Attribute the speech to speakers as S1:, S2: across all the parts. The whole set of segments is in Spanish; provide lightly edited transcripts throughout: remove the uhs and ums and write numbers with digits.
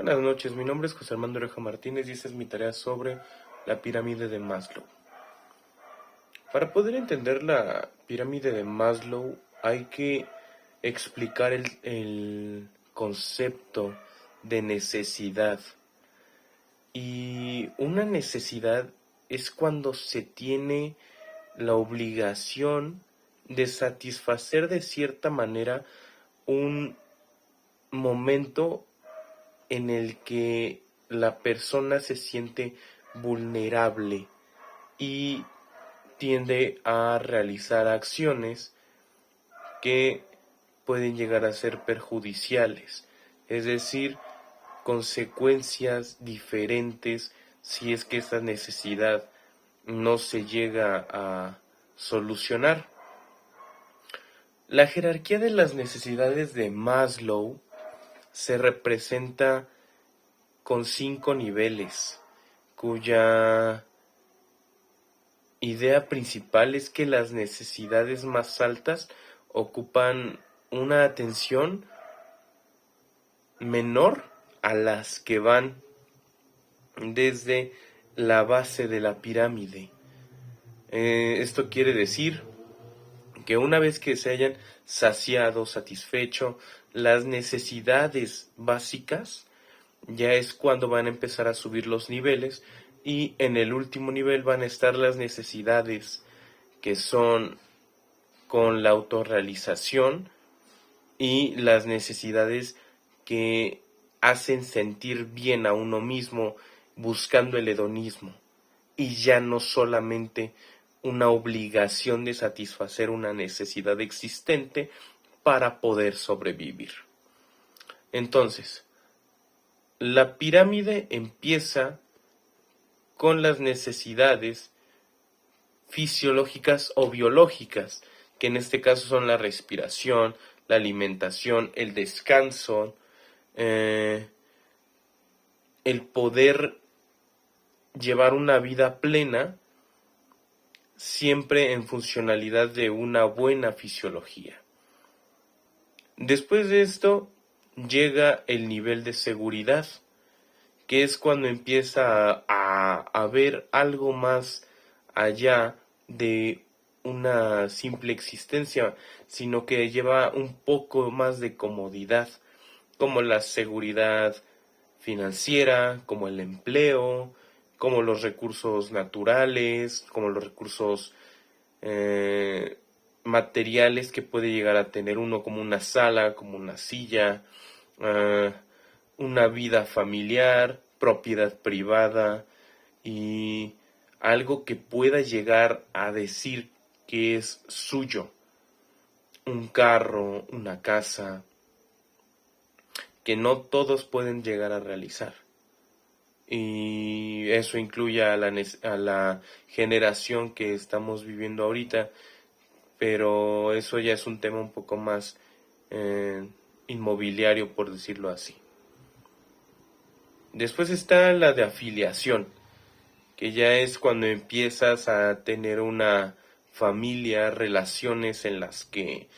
S1: Buenas noches, mi nombre es José Armando Oreja Martínez y esta es mi tarea sobre la pirámide de Maslow. Para poder entender la pirámide de Maslow hay que explicar el concepto de necesidad. Y una necesidad es cuando se tiene la obligación de satisfacer de cierta manera un momento en el que la persona se siente vulnerable y tiende a realizar acciones que pueden llegar a ser perjudiciales, es decir, consecuencias diferentes si es que esta necesidad no se llega a solucionar. La jerarquía de las necesidades de Maslow se representa con 5 niveles, cuya idea principal es que las necesidades más altas ocupan una atención menor a las que van desde la base de la pirámide. Esto quiere decir que una vez que se hayan saciado, satisfecho las necesidades básicas, ya es cuando van a empezar a subir los niveles y en el último nivel van a estar las necesidades que son con la autorrealización y las necesidades que hacen sentir bien a uno mismo buscando el hedonismo y ya no solamente una obligación de satisfacer una necesidad existente para poder sobrevivir. Entonces, la pirámide empieza con las necesidades fisiológicas o biológicas, que en este caso son la respiración, la alimentación, el descanso, el poder llevar una vida plena, siempre en funcionalidad de una buena fisiología. Después de esto llega el nivel de seguridad, que es cuando empieza a ver algo más allá de una simple existencia, sino que lleva un poco más de comodidad, como la seguridad financiera, como el empleo, como los recursos naturales, como los recursos materiales que puede llegar a tener uno, como una sala, como una silla, una vida familiar, propiedad privada y algo que pueda llegar a decir que es suyo, un carro, una casa, que no todos pueden llegar a realizar. Y eso incluye a la generación que estamos viviendo ahorita, pero eso ya es un tema un poco más inmobiliario, por decirlo así. Después está la de afiliación, que ya es cuando empiezas a tener una familia, relaciones en las que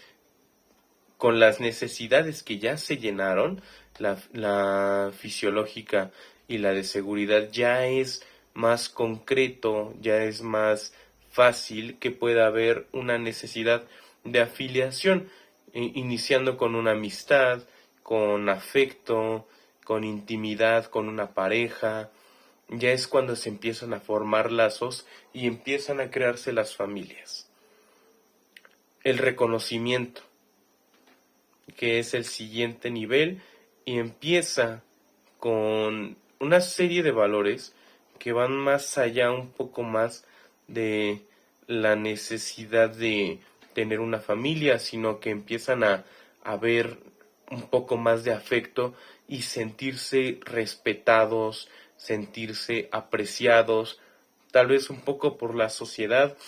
S1: con las necesidades que ya se llenaron, la fisiológica y la de seguridad, ya es más concreto, ya es más fácil que pueda haber una necesidad de afiliación, iniciando con una amistad, con afecto, con intimidad, con una pareja. Ya es cuando se empiezan a formar lazos y empiezan a crearse las familias. El reconocimiento, que es el siguiente nivel, y empieza con una serie de valores que van más allá un poco más de la necesidad de tener una familia, sino que empiezan a ver un poco más de afecto y sentirse respetados, sentirse apreciados, tal vez un poco por la sociedad,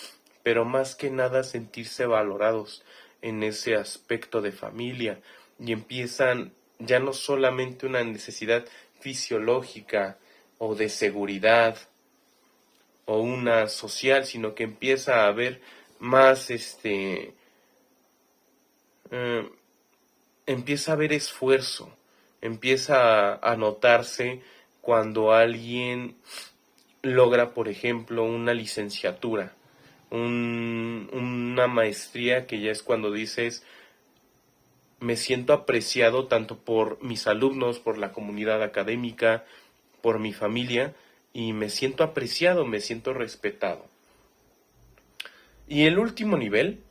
S1: pero más que nada sentirse valorados en ese aspecto de familia, y empiezan ya no solamente una necesidad fisiológica o de seguridad o una social, sino que empieza a haber más empieza a haber esfuerzo, Empieza a notarse cuando alguien logra, por ejemplo, una licenciatura, una maestría, que ya es cuando dices, me siento apreciado tanto por mis alumnos, por la comunidad académica, por mi familia, y me siento apreciado, me siento respetado. Y el último nivel,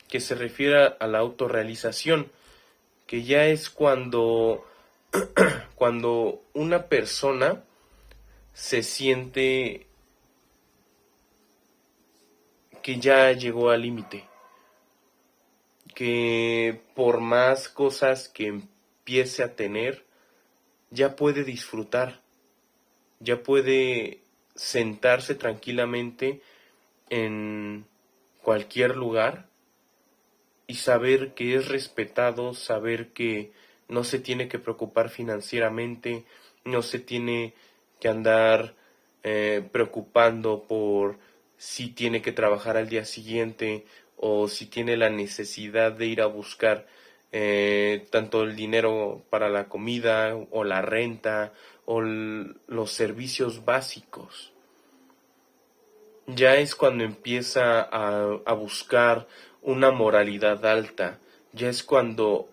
S1: que se refiere a la autorrealización, que ya es cuando una persona se siente que ya llegó al límite, que por más cosas que empiece a tener, ya puede disfrutar, ya puede sentarse tranquilamente en cualquier lugar y saber que es respetado, saber que no se tiene que preocupar financieramente, no se tiene que andar preocupando por si tiene que trabajar al día siguiente o si tiene la necesidad de ir a buscar tanto el dinero para la comida o la renta o los servicios básicos. Ya es cuando empieza a buscar una moralidad alta, ya es cuando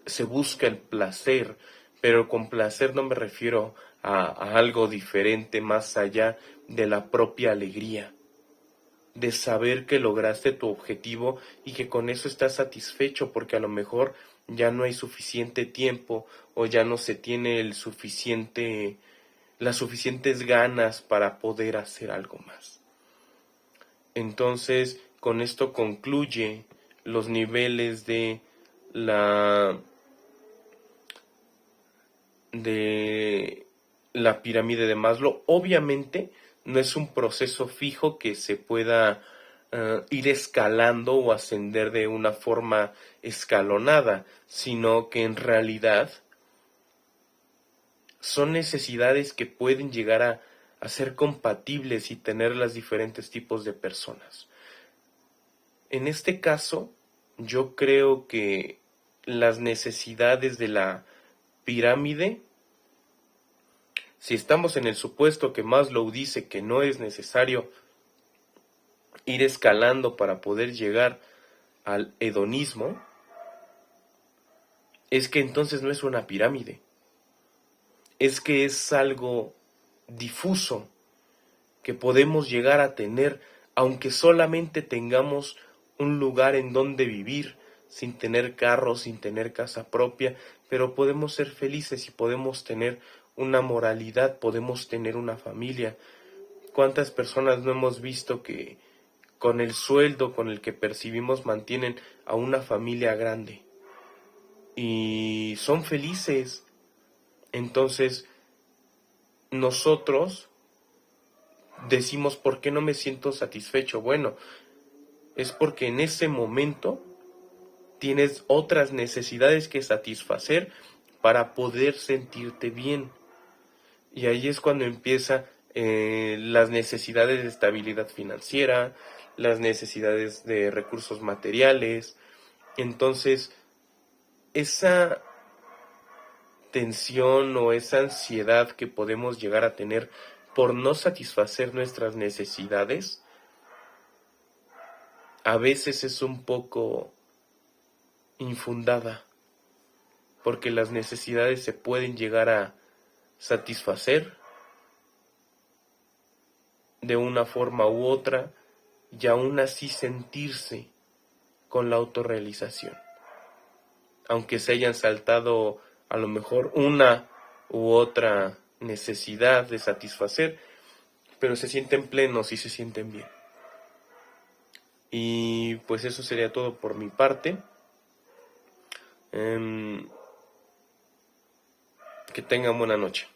S1: se busca el placer, pero con placer no me refiero a algo diferente más allá de la propia alegría, de saber que lograste tu objetivo y que con eso estás satisfecho porque a lo mejor ya no hay suficiente tiempo o ya no se tiene las suficientes ganas para poder hacer algo más. Entonces, con esto concluye los niveles de la pirámide de Maslow. Obviamente, no es un proceso fijo que se pueda ir escalando o ascender de una forma escalonada, sino que en realidad son necesidades que pueden llegar a ser compatibles y tener los diferentes tipos de personas. En este caso, yo creo que las necesidades de la pirámide, si estamos en el supuesto que Maslow dice que no es necesario ir escalando para poder llegar al hedonismo, es que entonces no es una pirámide, es que es algo difuso que podemos llegar a tener, aunque solamente tengamos un lugar en donde vivir, sin tener carro, sin tener casa propia, pero podemos ser felices y podemos tener una moralidad, podemos tener una familia. ¿Cuántas personas no hemos visto que con el sueldo con el que percibimos mantienen a una familia grande y son felices? Entonces, nosotros decimos, ¿por qué no me siento satisfecho? Bueno, es porque en ese momento tienes otras necesidades que satisfacer para poder sentirte bien. Y ahí es cuando empieza las necesidades de estabilidad financiera, las necesidades de recursos materiales. Entonces, esa tensión o esa ansiedad que podemos llegar a tener por no satisfacer nuestras necesidades, a veces es un poco infundada, porque las necesidades se pueden llegar a satisfacer de una forma u otra y aún así sentirse con la autorrealización, aunque se hayan saltado a lo mejor una u otra necesidad de satisfacer, pero se sienten plenos y se sienten bien. Y pues eso sería todo por mi parte. Que tengan buena noche.